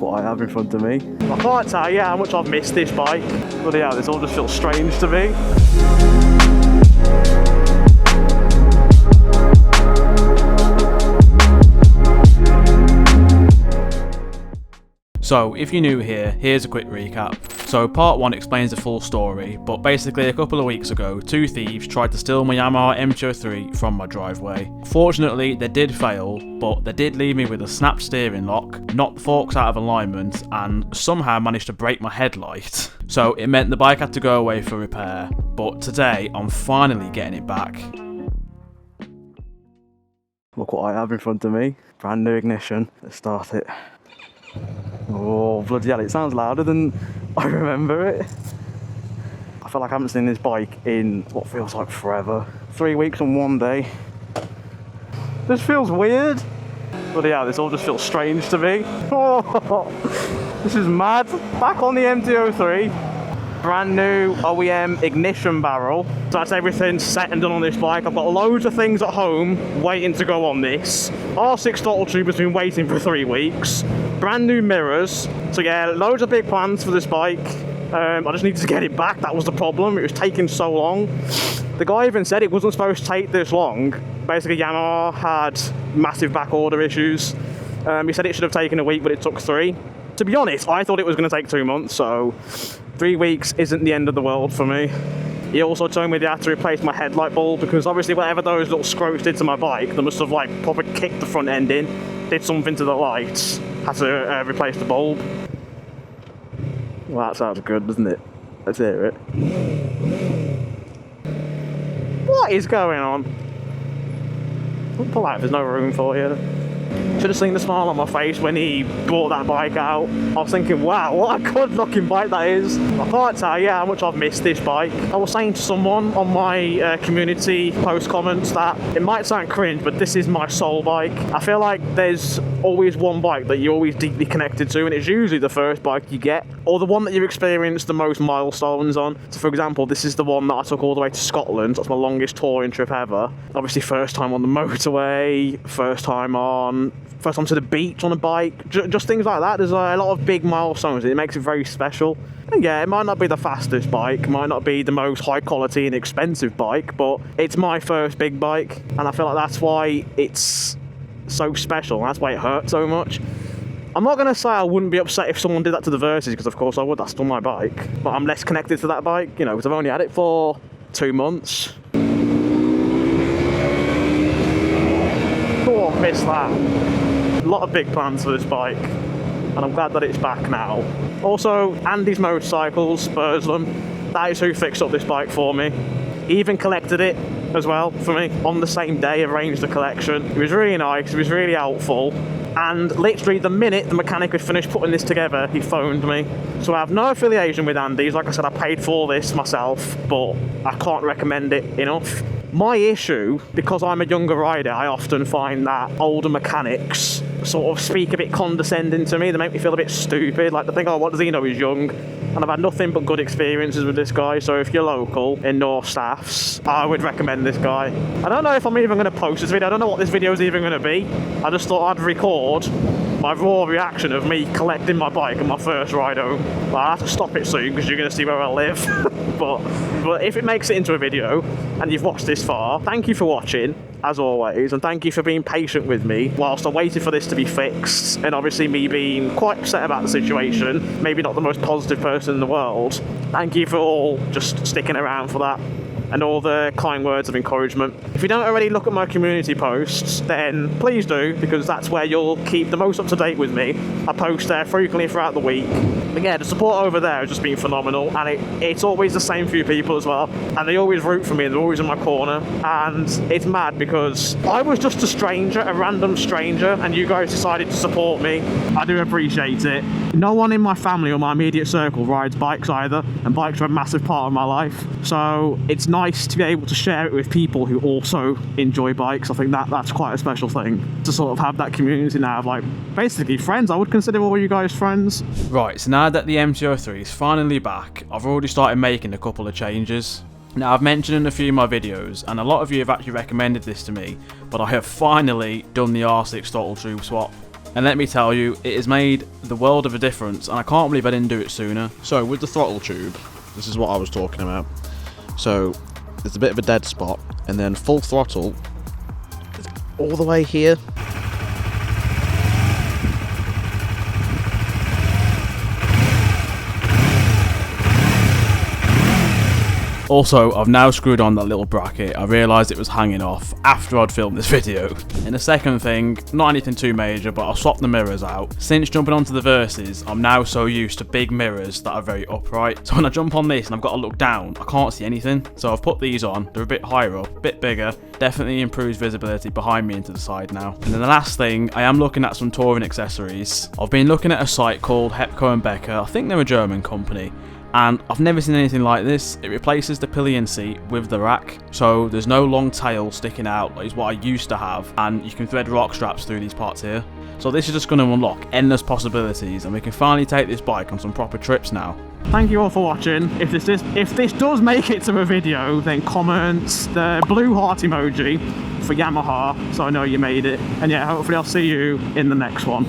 Look what I have in front of me. I can't tell you how much I've missed this bike. Bloody hell, this all just feels strange to me. So, if you're new here, here's a quick recap. So, part 1 explains the full story, but basically a couple of weeks ago, 2 thieves tried to steal my Yamaha MT-03 from my driveway. Fortunately, they did fail, but they did leave me with a snapped steering lock, knocked the forks out of alignment, and somehow managed to break my headlight. So, it meant the bike had to go away for repair, but today, I'm finally getting it back. Look what I have in front of me. Brand new ignition. Let's start it. Oh, bloody hell, it sounds louder than I remember it. I feel like I haven't seen this bike in what feels like forever. 3 weeks and 1 day. This feels weird. Bloody hell, this all just feels strange to me. Oh, this is mad. Back on the MT-03. Brand new OEM ignition barrel. So that's everything set and done on this bike. I've got loads of things at home waiting to go on this. R6 throttle tube has been waiting for 3 weeks. Brand new mirrors. So yeah, loads of big plans for this bike. I just needed to get it back. That was the problem. It was taking so long. The guy even said it wasn't supposed to take this long. Basically, Yamaha had massive back order issues. He said it should have taken a week, but it took 3. To be honest, I thought it was going to take 2 months, so 3 weeks isn't the end of the world for me. He also told me they had to replace my headlight bulb because obviously whatever those little scrotes did to my bike, they must have like proper kicked the front end in, did something to the lights, had to replace the bulb. Well, that sounds good, doesn't it? Let's hear it. What is going on? Don't pull out if there's no room for you. Should have seen the smile on my face when he brought that bike out. I was thinking, wow, what a good looking bike that is. I can't tell you how much I've missed this bike. I was saying to someone on my community post comments that it might sound cringe, but this is my soul bike. I feel like there's always one bike that you're always deeply connected to, and it's usually the first bike you get, or the one that you've experienced the most milestones on. So for example, this is the one that I took all the way to Scotland. That's my longest touring trip ever. Obviously first time on the motorway, first time to the beach on a bike, just things like that. There's a lot of big milestones. It makes it very special. And yeah, it might not be the fastest bike, might not be the most high quality and expensive bike, but it's my first big bike, and I feel like that's why it's so special. That's why it hurts so much. I'm not going to say I wouldn't be upset if someone did that to the Versus, because of course I would. That's still my bike, but I'm less connected to that bike, you know, because I've only had it for 2 months. Oh, I missed that. A lot of big plans for this bike, and I'm glad that it's back now. Also, Andy's Motorcycles, Burslem, that is who fixed up this bike for me. He even collected it as well for me on the same day, arranged the collection. It was really nice, it was really helpful, and literally the minute the mechanic had finished putting this together, he phoned me. So I have no affiliation with Andy's. Like I said, I paid for this myself, but I can't recommend it enough. My issue, because I'm a younger rider, I often find that older mechanics sort of speak a bit condescending to me. They make me feel a bit stupid. Like they think, oh, what does he know, he's young. And I've had nothing but good experiences with this guy. So if you're local in North Staffs, I would recommend this guy. I don't know if I'm even going to post this video. I don't know what this video is even going to be. I just thought I'd record my raw reaction of me collecting my bike on my first ride home. Well, I have to stop it soon because you're going to see where I live. but if it makes it into a video and you've watched this far, thank you for watching, as always, and thank you for being patient with me whilst I waited for this to be fixed, and obviously me being quite upset about the situation, maybe not the most positive person in the world. Thank you for all just sticking around for that, and all the kind words of encouragement. If you don't already look at my community posts, then please do, because that's where you'll keep the most up to date with me. I post there frequently throughout the week. But yeah, the support over there has just been phenomenal, and it's always the same few people as well, and they always root for me, and they're always in my corner, and it's mad because I was just a stranger, a random stranger, and you guys decided to support me. I do appreciate it. No one in my family or my immediate circle rides bikes either, and bikes are a massive part of my life, so it's nice to be able to share it with people who also enjoy bikes. I think that's quite a special thing, to sort of have that community now of like basically friends. I would consider all you guys friends. Right, so now that the MT-03 is finally back, I've already started making a couple of changes. Now, I've mentioned in a few of my videos, and a lot of you have actually recommended this to me, but I have finally done the R6 throttle tube swap. And let me tell you, it has made the world of a difference, and I can't believe I didn't do it sooner. So with the throttle tube, this is what I was talking about. So there's a bit of a dead spot, and then full throttle is all the way here. Also, I've now screwed on that little bracket. I realised it was hanging off after I'd filmed this video. And the second thing, not anything too major, but I'll swap the mirrors out. Since jumping onto the Versus, I'm now so used to big mirrors that are very upright. So when I jump on this and I've got to look down, I can't see anything. So I've put these on, they're a bit higher up, a bit bigger, definitely improves visibility behind me and to the side now. And then the last thing, I am looking at some touring accessories. I've been looking at a site called Hepco & Becker, I think they're a German company. And I've never seen anything like this. It replaces the pillion seat with the rack, so there's no long tail sticking out, like is what I used to have, and you can thread rock straps through these parts here. So this is just going to unlock endless possibilities, and we can finally take this bike on some proper trips now. Thank you all for watching. If this does make it to a video, then comment the blue heart emoji for Yamaha, so I know you made it. And yeah, hopefully I'll see you in the next one.